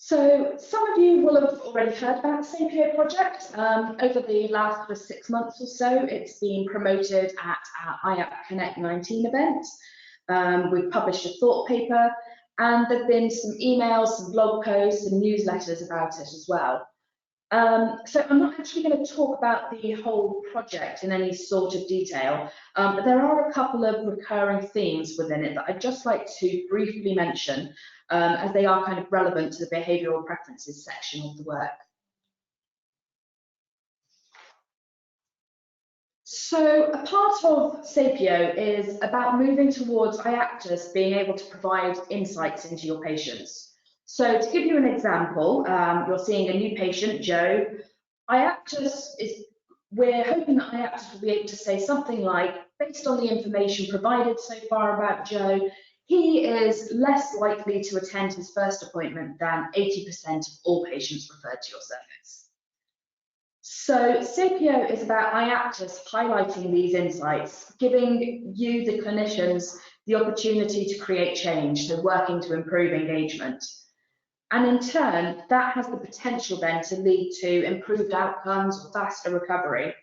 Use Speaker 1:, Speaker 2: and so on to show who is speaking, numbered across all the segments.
Speaker 1: So some of you will have already heard about the SAPIO project. Over the last 6 months or so, it's been promoted at our IAPT Connect 19 event. We've published a thought paper, and there have been some emails, some blog posts and newsletters about it as well. So I'm not actually going to talk about the whole project in any sort of detail, but there are a couple of recurring themes within it that I'd just like to briefly mention, as they are kind of relevant to the behavioural preferences section of the work. So a part of SAPIO is about moving towards IAPTers being able to provide insights into your patients. So to give you an example, you're seeing a new patient, Joe. We're hoping that IAPTers will be able to say something like, based on the information provided so far about Joe, he is less likely to attend his first appointment than 80% of all patients referred to your service. So SAPIO is about IAPTers highlighting these insights, giving you, the clinicians, the opportunity to create change, so working to improve engagement. And in turn, that has the potential then to lead to improved outcomes or faster recovery.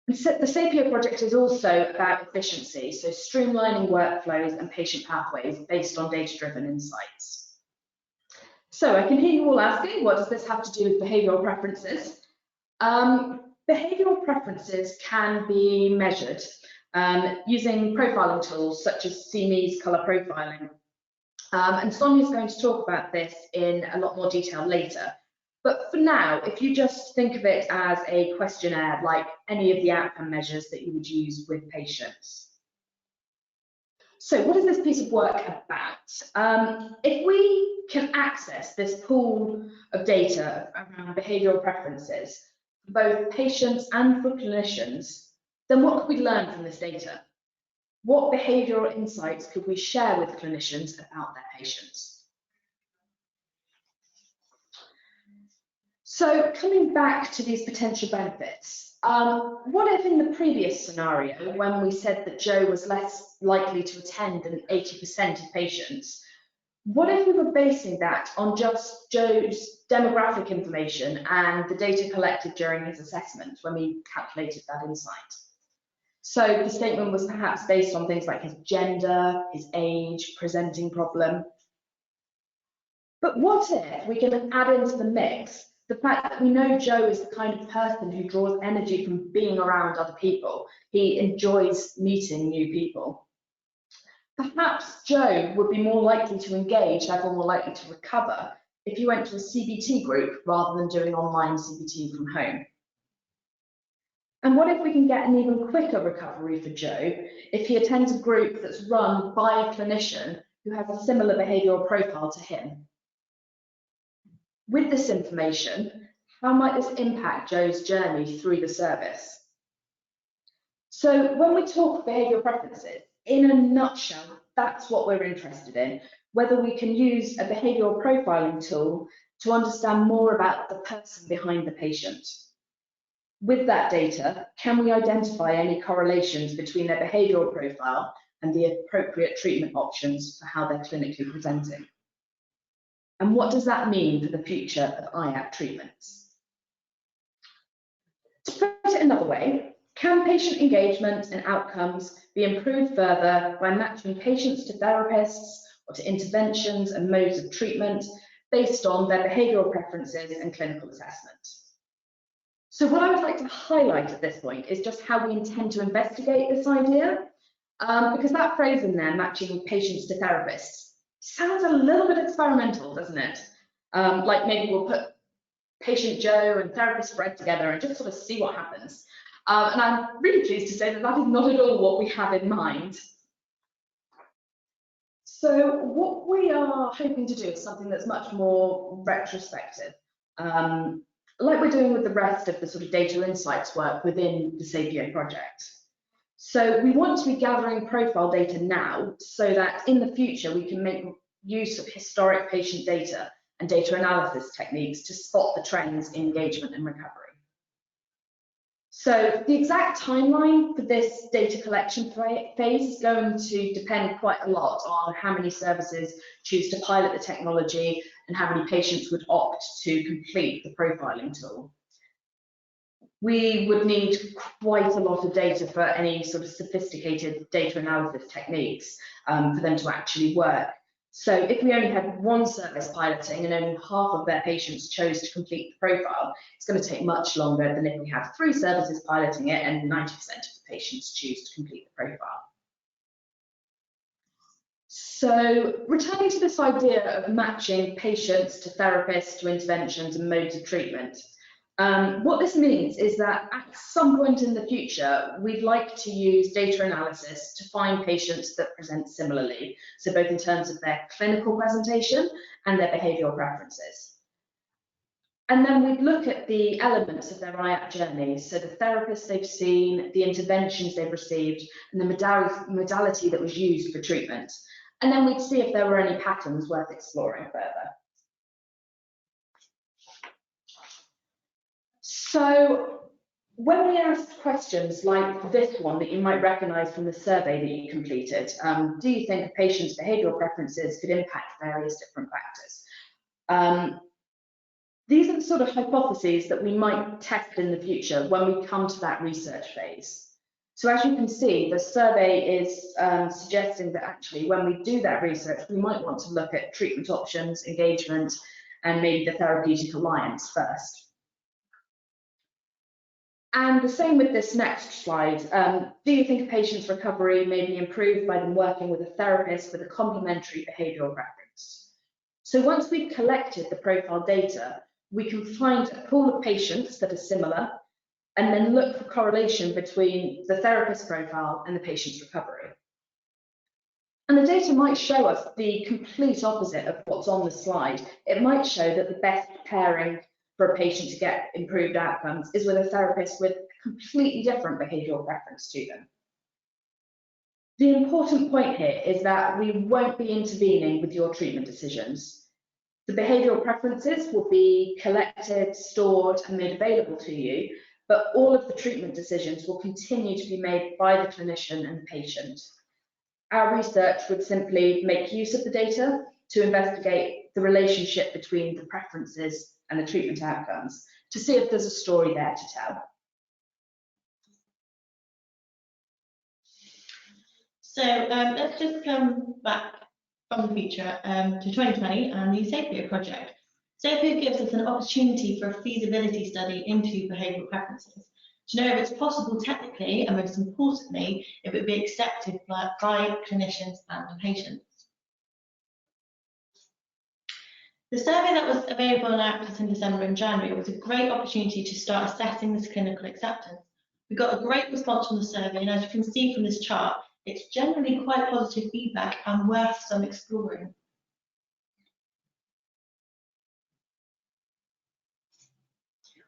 Speaker 1: And so the SAPIO project is also about efficiency, so streamlining workflows and patient pathways based on data-driven insights. So I can hear you all asking, what does this have to do with behavioural preferences? Behavioural preferences can be measured using profiling tools such as CME's colour profiling. And Sonia's going to talk about this in a lot more detail later. But for now, if you just think of it as a questionnaire, like any of the outcome measures that you would use with patients. So what is this piece of work about? If we can access this pool of data around behavioural preferences, for both patients and for clinicians, then what could we learn from this data? What behavioural insights could we share with clinicians about their patients? So coming back to these potential benefits, what if in the previous scenario, when we said that Joe was less likely to attend than 80% of patients, what if we were basing that on just Joe's demographic information and the data collected during his assessment when we calculated that insight? So the statement was perhaps based on things like his gender, his age, presenting problem. But what if we can add into the mix the fact that we know Joe is the kind of person who draws energy from being around other people. He enjoys meeting new people. Perhaps Joe would be more likely to engage, therefore more likely to recover, if you went to a CBT group rather than doing online CBT from home. And what if we can get an even quicker recovery for Joe if he attends a group that's run by a clinician who has a similar behavioural profile to him? With this information, how might this impact Joe's journey through the service? So when we talk behavioural preferences, in a nutshell, that's what we're interested in, whether we can use a behavioural profiling tool to understand more about the person behind the patient. With that data, can we identify any correlations between their behavioural profile and the appropriate treatment options for how they're clinically presenting? And what does that mean for the future of IAPT treatments? To put it another way, can patient engagement and outcomes be improved further by matching patients to therapists or to interventions and modes of treatment based on their behavioural preferences and clinical assessment? So what I would like to highlight at this point is just how we intend to investigate this idea, because that phrase in there, matching patients to therapists, sounds a little bit experimental, doesn't it? Like maybe we'll put patient Joe and therapist Fred together and just sort of see what happens. And I'm really pleased to say that that is not at all what we have in mind. So what we are hoping to do is something that's much more retrospective, like we're doing with the rest of the sort of data insights work within the SAPIO project. So we want to be gathering profile data now so that in the future we can make use of historic patient data and data analysis techniques to spot the trends in engagement and recovery. So the exact timeline for this data collection phase is going to depend quite a lot on how many services choose to pilot the technology and how many patients would opt to complete the profiling tool. We would need quite a lot of data for any sort of sophisticated data analysis techniques for them to actually work. So if we only had one service piloting and only half of their patients chose to complete the profile, it's going to take much longer than if we have 3 services piloting it and 90% of the patients choose to complete the profile. So returning to this idea of matching patients to therapists, to interventions and modes of treatment, what this means is that at some point in the future, we'd like to use data analysis to find patients that present similarly, so both in terms of their clinical presentation and their behavioural preferences. And then we'd look at the elements of their IAPT journeys, so the therapists they've seen, the interventions they've received, and the modality that was used for treatment. And then we'd see if there were any patterns worth exploring further. So when we asked questions like this one that you might recognise from the survey that you completed, do you think a patient's behavioural preferences could impact various different factors? These are the sort of hypotheses that we might test in the future when we come to that research phase. So as you can see, the survey is suggesting that actually when we do that research, we might want to look at treatment options, engagement, and maybe the therapeutic alliance first. And the same with this next slide. Do you think a patient's recovery may be improved by them working with a therapist with a complementary behavioural preference? So once we've collected the profile data, we can find a pool of patients that are similar and then look for correlation between the therapist profile and the patient's recovery. And the data might show us the complete opposite of what's on the slide. It might show that the best pairing for a patient to get improved outcomes is with a therapist with a completely different behavioural preference to them. The important point here is that we won't be intervening with your treatment decisions. The behavioural preferences will be collected, stored, and made available to you, but all of the treatment decisions will continue to be made by the clinician and the patient. Our research would simply make use of the data to investigate the relationship between the preferences and the treatment outcomes to see if there's a story there to tell.
Speaker 2: So let's just come back from the future to 2020 and the SAPIO project. SAPIO gives us an opportunity for a feasibility study into behavioural preferences to know if it's possible technically, and most importantly, if it would be accepted by clinicians and patients. The survey that was available on IAPT in December and January was a great opportunity to start assessing this clinical acceptance. We got a great response from the survey, and as you can see from this chart, it's generally quite positive feedback and worth some exploring.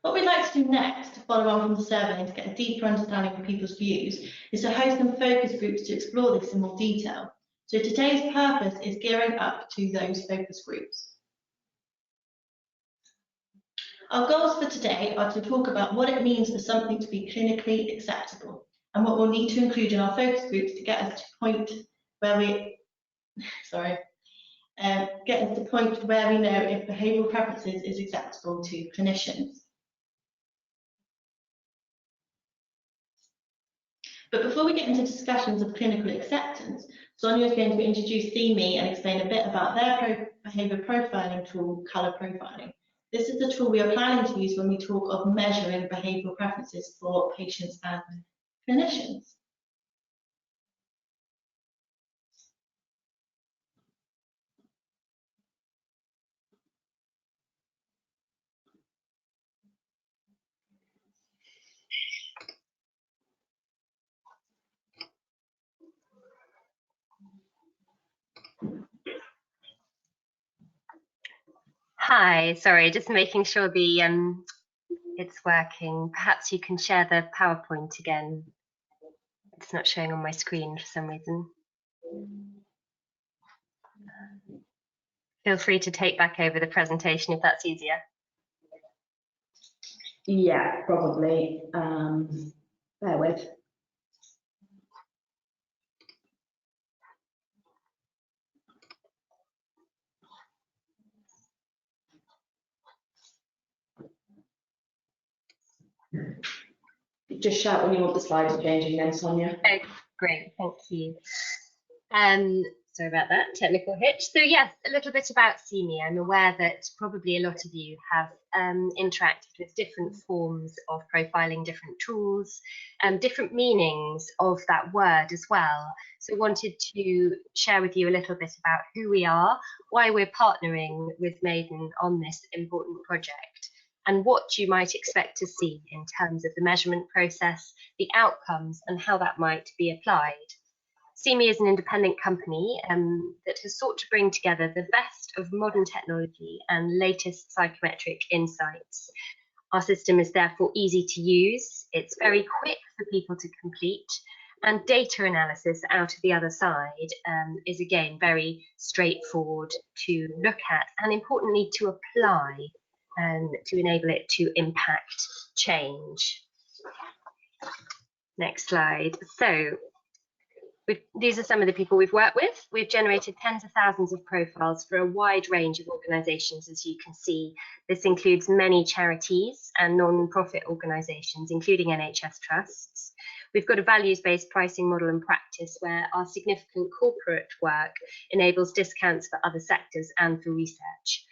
Speaker 2: What we'd like to do next, to follow on from the survey and to get a deeper understanding of people's views, is to host some focus groups to explore this in more detail. So today's purpose is gearing up to those focus groups. Our goals for today are to talk about what it means for something to be clinically acceptable and what we'll need to include in our focus groups to get us to the point where we, know if behavioural preferences is acceptable to clinicians. But before we get into discussions of clinical acceptance, Sonia is going to introduce CME and explain a bit about their behaviour profiling tool, colour profiling. This is the tool we are planning to use when we talk of measuring behavioural preferences for patients and clinicians.
Speaker 3: Hi, sorry, just making sure the it's working. Perhaps you can share the PowerPoint again. It's not showing on my screen for some reason. Feel free to take back over the presentation if that's easier.
Speaker 1: Yeah, probably. Bear with. just shout when you want the slides changing then, Sonia.
Speaker 3: Oh, great, thank you. Sorry about that technical hitch. So yes, a little bit about SAPIO. I'm aware that probably a lot of you have interacted with different forms of profiling, different tools, different meanings of that word as well. So wanted to share with you a little bit about who we are, why we're partnering with Mayden on this important project, and what you might expect to see in terms of the measurement process, the outcomes, and how that might be applied. SAPIO is an independent company that has sought to bring together the best of modern technology and latest psychometric insights. Our system is therefore easy to use, it's very quick for people to complete, and data analysis out of the other side is again very straightforward to look at and importantly to apply to enable it to impact change. Next slide. So these are some of the people we've worked with. We've generated tens of thousands of profiles for a wide range of organisations, as you can see. This includes many charities and non-profit organisations, including NHS trusts. We've got a values-based pricing model and practice where our significant corporate work enables discounts for other sectors and for research.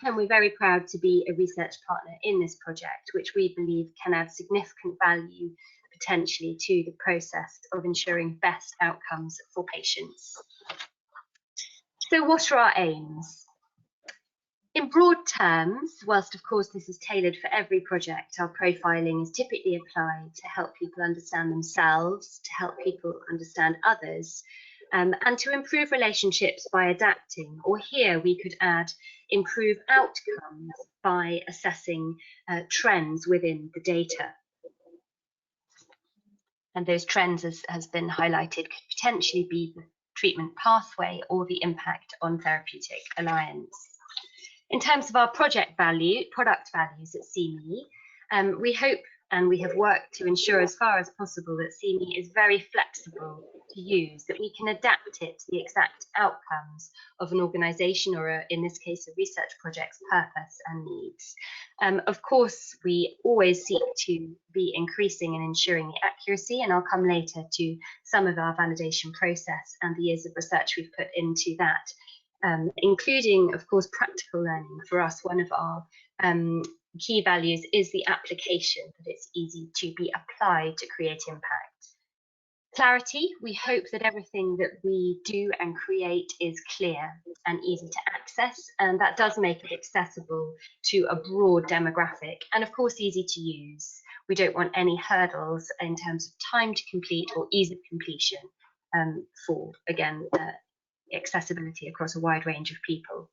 Speaker 3: And we're very proud to be a research partner in this project, which we believe can add significant value potentially to the process of ensuring best outcomes for patients. So what are our aims? In broad terms, whilst of course this is tailored for every project, our profiling is typically applied to help people understand themselves, to help people understand others, and to improve relationships by adapting, or here we could add improve outcomes by assessing trends within the data. And those trends, as has been highlighted, could potentially be the treatment pathway or the impact on therapeutic alliance. In terms of our product values at SAPIO, we hope and we have worked to ensure as far as possible that SAPIO is very flexible to use, that we can adapt it to the exact outcomes of an organisation or, in this case, a research project's purpose and needs. Of course, we always seek to be increasing and ensuring the accuracy, and I'll come later to some of our validation process and the years of research we've put into that, including, of course, practical learning. For us, one of our key values is the application, that it's easy to be applied to create impact. Clarity, we hope that everything that we do and create is clear and easy to access, and that does make it accessible to a broad demographic, and of course easy to use. We don't want any hurdles in terms of time to complete or ease of completion for, again, accessibility across a wide range of people.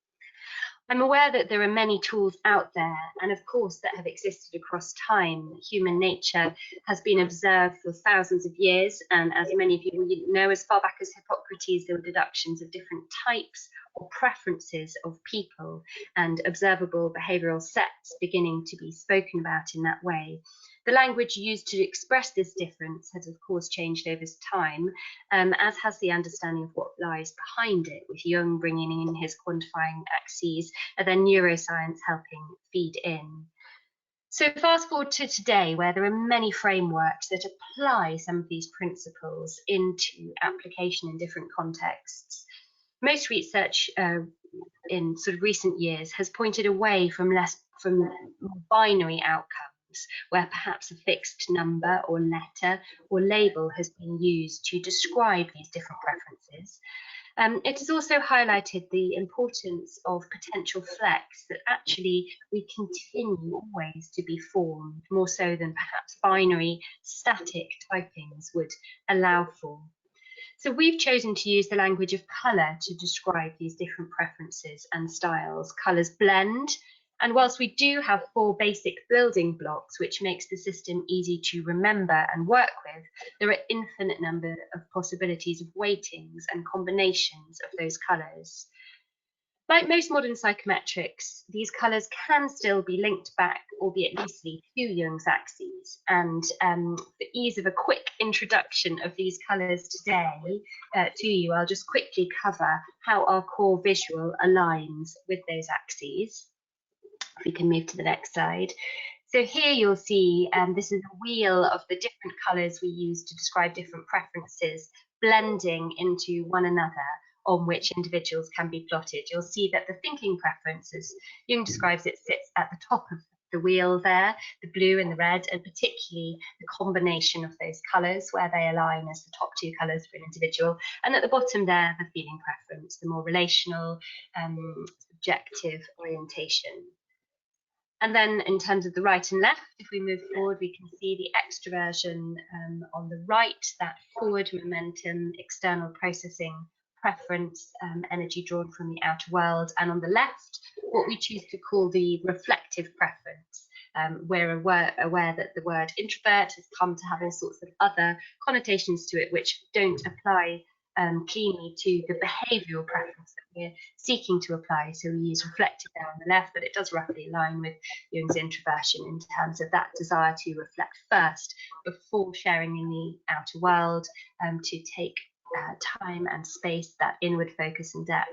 Speaker 3: I'm aware that there are many tools out there, and of course that have existed across time. Human nature has been observed for thousands of years, and as many of you know, as far back as Hippocrates, there were deductions of different types or preferences of people and observable behavioural sets beginning to be spoken about in that way. The language used to express this difference has of course changed over time, as has the understanding of what lies behind it, with Jung bringing in his quantifying axes and then neuroscience helping feed in. So fast forward to today, where there are many frameworks that apply some of these principles into application in different contexts. Most research in sort of recent years has pointed away from binary outcomes, where perhaps a fixed number or letter or label has been used to describe these different preferences. It has also highlighted the importance of potential flex, that actually we continue always to be formed, more so than perhaps binary static typings would allow for. So we've chosen to use the language of colour to describe these different preferences and styles. Colours blend, and whilst we do have 4 basic building blocks, which makes the system easy to remember and work with, there are infinite number of possibilities of weightings and combinations of those colours. Like most modern psychometrics, these colours can still be linked back, albeit loosely, to Jung's axes. And for ease of a quick introduction of these colours today to you, I'll just quickly cover how our core visual aligns with those axes. If we can move to the next slide. So here you'll see this is a wheel of the different colours we use to describe different preferences blending into one another, on which individuals can be plotted. You'll see that the thinking preference, as Jung describes it, sits at the top of the wheel there, the blue and the red, and particularly the combination of those colours where they align as the top two colours for an individual. And at the bottom there, the feeling preference, the more relational, subjective orientation. And then in terms of the right and left, if we move forward, we can see the extroversion on the right, that forward momentum, external processing, preference, energy drawn from the outer world. And on the left, what we choose to call the reflective preference. We're aware that the word introvert has come to have all sorts of other connotations to it, which don't apply cleanly to the behavioural preference that we're seeking to apply. So we use reflective there on the left, but it does roughly align with Jung's introversion in terms of that desire to reflect first before sharing in the outer world, to take time and space, that inward focus and depth,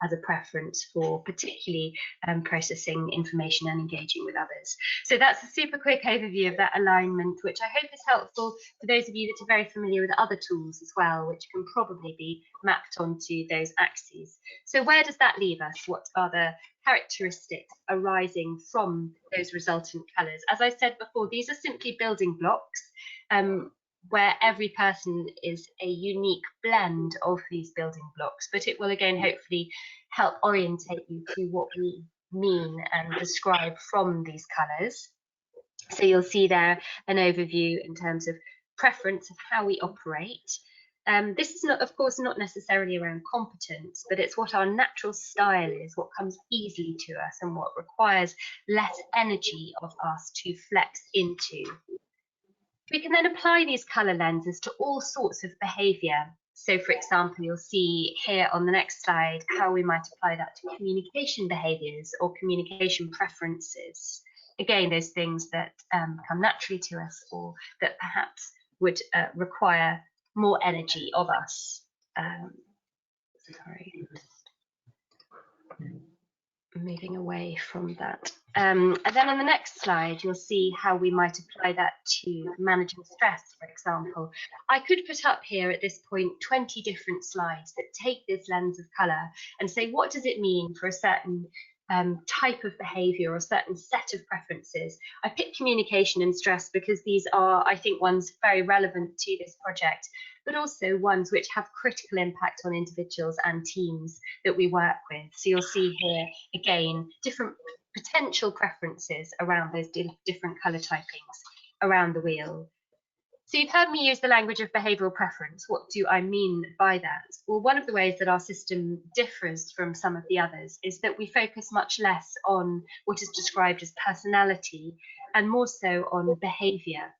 Speaker 3: as a preference for particularly processing information and engaging with others. So that's a super quick overview of that alignment, which I hope is helpful for those of you that are very familiar with other tools as well, which can probably be mapped onto those axes. So where does that leave us? What are the characteristics arising from those resultant colours? As I said before, these are simply building blocks, where every person is a unique blend of these building blocks, but it will again hopefully help orientate you to what we mean and describe from these colours. So you'll see there an overview in terms of preference of how we operate. This is not, of course, not necessarily around competence, but it's what our natural style is, what comes easily to us and what requires less energy of us to flex into. We can then apply these colour lenses to all sorts of behaviour. So, for example, you'll see here on the next slide how we might apply that to communication behaviours or communication preferences. Again, those things that come naturally to us or that perhaps would require more energy of us. Sorry, moving away from that. And then on the next slide, you'll see how we might apply that to managing stress, for example. I could put up here at this point 20 different slides that take this lens of colour and say, what does it mean for a certain type of behaviour or a certain set of preferences? I picked communication and stress because these are, I think, ones very relevant to this project, but also ones which have critical impact on individuals and teams that we work with. So you'll see here, again, different potential preferences around those different colour typings around the wheel. So you've heard me use the language of behavioural preference. What do I mean by that? Well, one of the ways that our system differs from some of the others is that we focus much less on what is described as personality and more so on behaviour,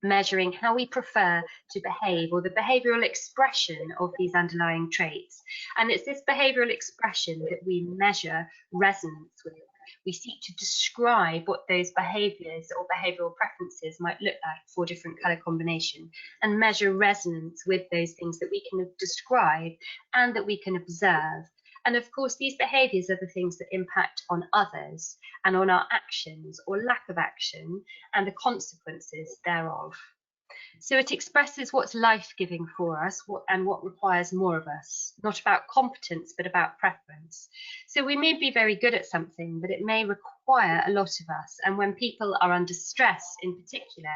Speaker 3: measuring how we prefer to behave or the behavioural expression of these underlying traits. And it's this behavioural expression that we measure resonance with. We seek to describe what those behaviours or behavioural preferences might look like for different colour combination and measure resonance with those things that we can describe and that we can observe. And of course, these behaviours are the things that impact on others and on our actions or lack of action and the consequences thereof. So it expresses what's life-giving for us and what requires more of us, not about competence, but about preference. So we may be very good at something, but it may require a lot of us. And when people are under stress in particular,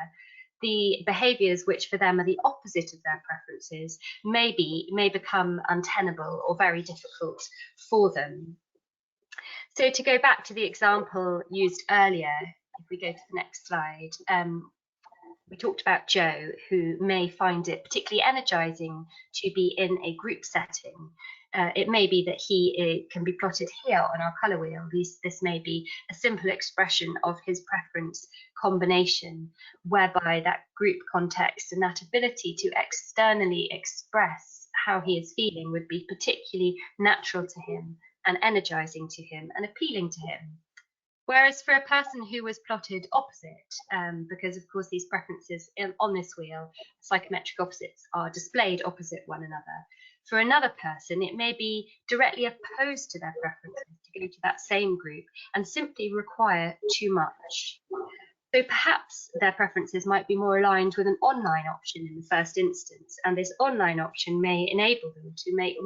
Speaker 3: the behaviours which for them are the opposite of their preferences may become untenable or very difficult for them. So to go back to the example used earlier, if we go to the next slide, we talked about Joe, who may find it particularly energising to be in a group setting. It may be that he can be plotted here on our colour wheel. This may be a simple expression of his preference combination, whereby that group context and that ability to externally express how he is feeling would be particularly natural to him and energising to him and appealing to him. Whereas for a person who was plotted opposite, because of course these preferences on this wheel, psychometric opposites, are displayed opposite one another. For another person, it may be directly opposed to their preferences to go to that same group and simply require too much. So perhaps their preferences might be more aligned with an online option in the first instance, and this online option may enable them to make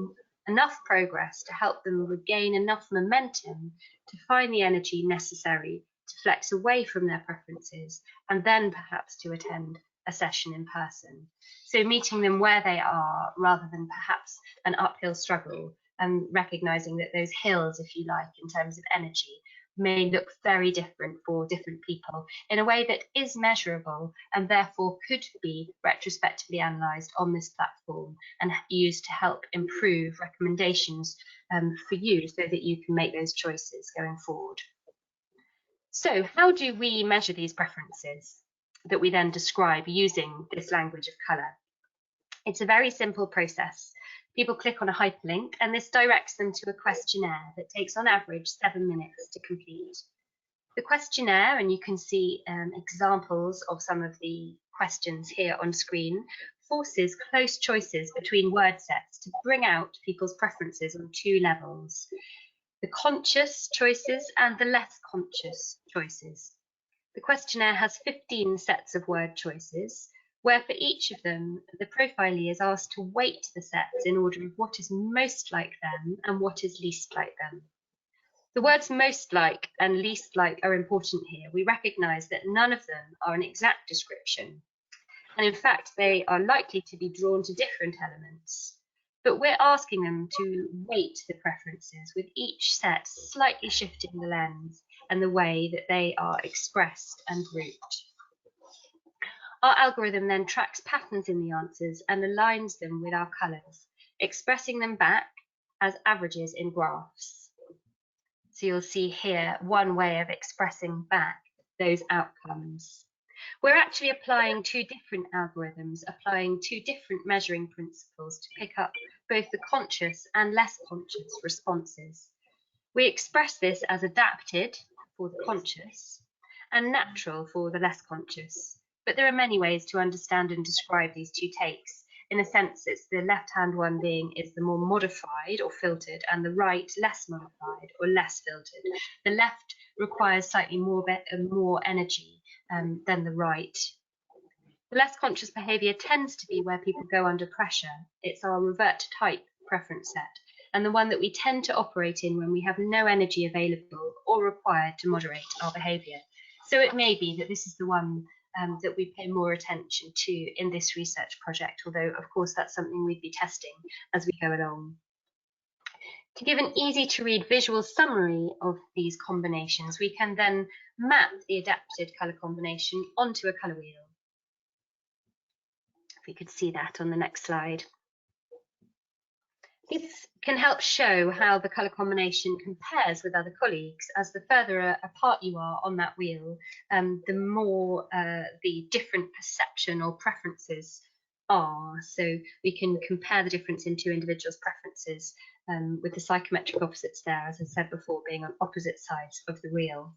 Speaker 3: enough progress to help them regain enough momentum to find the energy necessary to flex away from their preferences and then perhaps to attend a session in person. So meeting them where they are rather than perhaps an uphill struggle, and recognizing that those hills, if you like, in terms of energy, may look very different for different people in a way that is measurable and therefore could be retrospectively analysed on this platform and used to help improve recommendations for you so that you can make those choices going forward. So how do we measure these preferences that we then describe using this language of colour? It's a very simple process. People click on a hyperlink and this directs them to a questionnaire that takes on average 7 minutes to complete. The questionnaire, and you can see examples of some of the questions here on screen, forces close choices between word sets to bring out people's preferences on 2 levels: the conscious choices and the less conscious choices. The questionnaire has 15 sets of word choices, where for each of them, the profilee is asked to weight the sets in order of what is most like them and what is least like them. The words most like and least like are important here. We recognise that none of them are an exact description, and in fact, they are likely to be drawn to different elements. But we're asking them to weight the preferences, with each set slightly shifting the lens and the way that they are expressed and grouped. Our algorithm then tracks patterns in the answers and aligns them with our colours, expressing them back as averages in graphs. So you'll see here one way of expressing back those outcomes. We're actually applying 2 different algorithms, applying 2 different measuring principles to pick up both the conscious and less conscious responses. We express this as adapted for the conscious and natural for the less conscious. But there are many ways to understand and describe these 2 takes. In a sense, it's the left-hand one is the more modified or filtered, and the right less modified or less filtered. The left requires slightly more energy than the right. The less conscious behaviour tends to be where people go under pressure. It's our revert type preference set, and the one that we tend to operate in when we have no energy available or required to moderate our behaviour. So it may be that this is the one that we pay more attention to in this research project, although of course that's something we'd be testing as we go along. To give an easy to read visual summary of these combinations, we can then map the adapted colour combination onto a colour wheel. If we could see that on the next slide. This can help show how the colour combination compares with other colleagues. As the further apart you are on that wheel, the more the different perception or preferences are. So we can compare the difference in 2 individuals' preferences with the psychometric opposites there, as I said before, being on opposite sides of the wheel.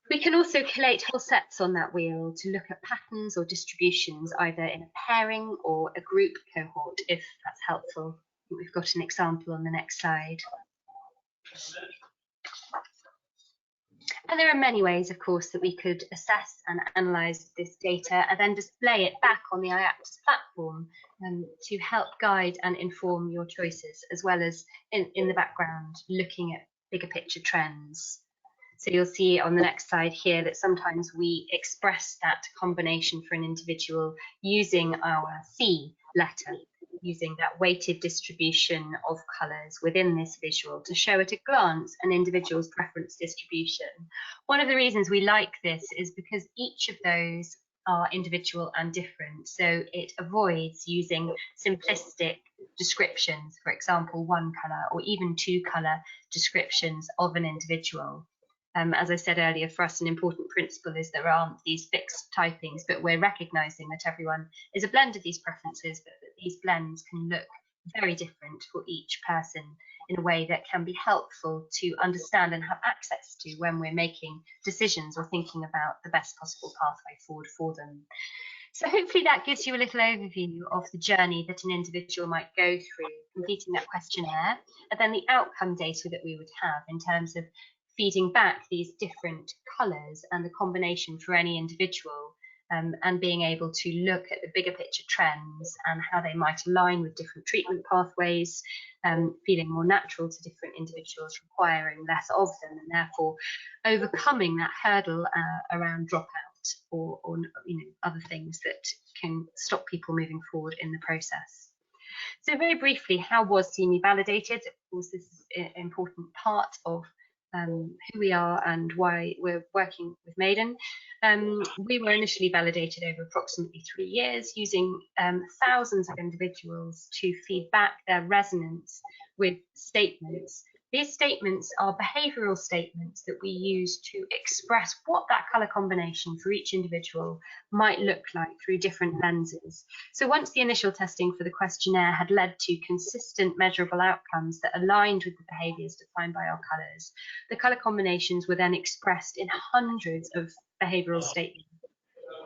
Speaker 3: We can also collate whole sets on that wheel to look at patterns or distributions, either in a pairing or a group cohort, if that's helpful. We've got an example on the next slide. And there are many ways, of course, that we could assess and analyse this data and then display it back on the IAPT platform to help guide and inform your choices, as well as in the background looking at bigger picture trends. So you'll see on the next slide here that sometimes we express that combination for an individual using our C letter, using that weighted distribution of colours within this visual to show at a glance an individual's preference distribution. One of the reasons we like this is because each of those are individual and different, so it avoids using simplistic descriptions, for example, 1 colour or even 2 colour descriptions of an individual. As I said earlier, for us an important principle is there aren't these fixed typings, but we're recognising that everyone is a blend of these preferences, but that these blends can look very different for each person in a way that can be helpful to understand and have access to when we're making decisions or thinking about the best possible pathway forward for them. So hopefully that gives you a little overview of the journey that an individual might go through completing that questionnaire, and then the outcome data that we would have in terms of feeding back these different colours and the combination for any individual, and being able to look at the bigger picture trends and how they might align with different treatment pathways, feeling more natural to different individuals, requiring less of them, and therefore overcoming that hurdle around dropout or other things that can stop people moving forward in the process. So very briefly, how was CME validated? Of course, this is an important part of who we are and why we're working with Mayden. We were initially validated over approximately 3 years using thousands of individuals to feed back their resonance with statements. These statements are behavioural statements that we use to express what that colour combination for each individual might look like through different lenses. So once the initial testing for the questionnaire had led to consistent measurable outcomes that aligned with the behaviours defined by our colours, the colour combinations were then expressed in hundreds of behavioural statements.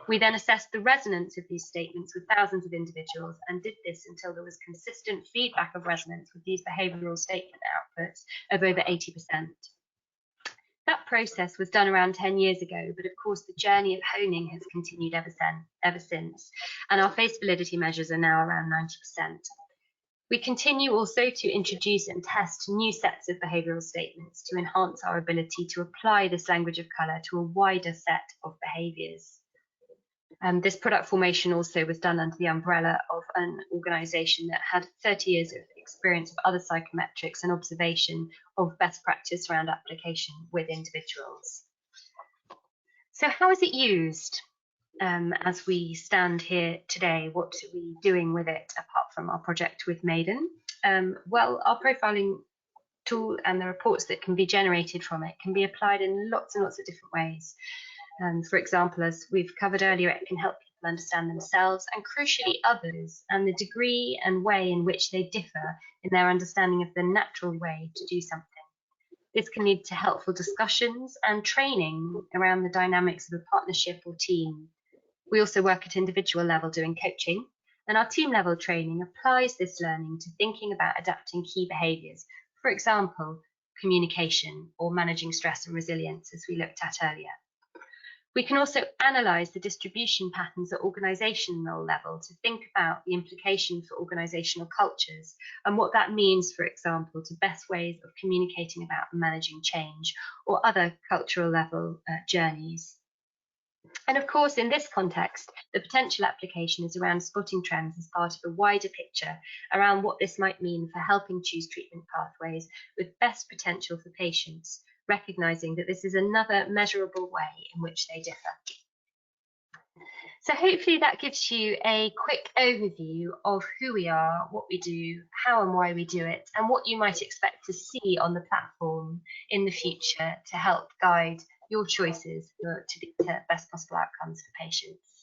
Speaker 3: We then assessed the resonance of these statements with thousands of individuals and did this until there was consistent feedback of resonance with these behavioural statement outputs of over 80%. That process was done around 10 years ago, but of course the journey of honing has continued ever since, and our face validity measures are now around 90%. We continue also to introduce and test new sets of behavioural statements to enhance our ability to apply this language of colour to a wider set of behaviours. This product formation also was done under the umbrella of an organisation that had 30 years of experience of other psychometrics and observation of best practice around application with individuals. So how is it used as we stand here today? What are we doing with it apart from our project with Mayden? Well, our profiling tool and the reports that can be generated from it can be applied in lots and lots of different ways. For example, as we've covered earlier, it can help people understand themselves and crucially others and the degree and way in which they differ in their understanding of the natural way to do something. This can lead to helpful discussions and training around the dynamics of a partnership or team. We also work at individual level doing coaching, and our team level training applies this learning to thinking about adapting key behaviours, for example, communication or managing stress and resilience, as we looked at earlier. We can also analyse the distribution patterns at organisational level to think about the implications for organisational cultures and what that means, for example, to best ways of communicating about managing change or other cultural level journeys. And of course, in this context, the potential application is around spotting trends as part of a wider picture around what this might mean for helping choose treatment pathways with best potential for patients, recognising that this is another measurable way in which they differ. So hopefully that gives you a quick overview of who we are, what we do, how and why we do it, and what you might expect to see on the platform in the future to help guide your choices to best possible outcomes for patients.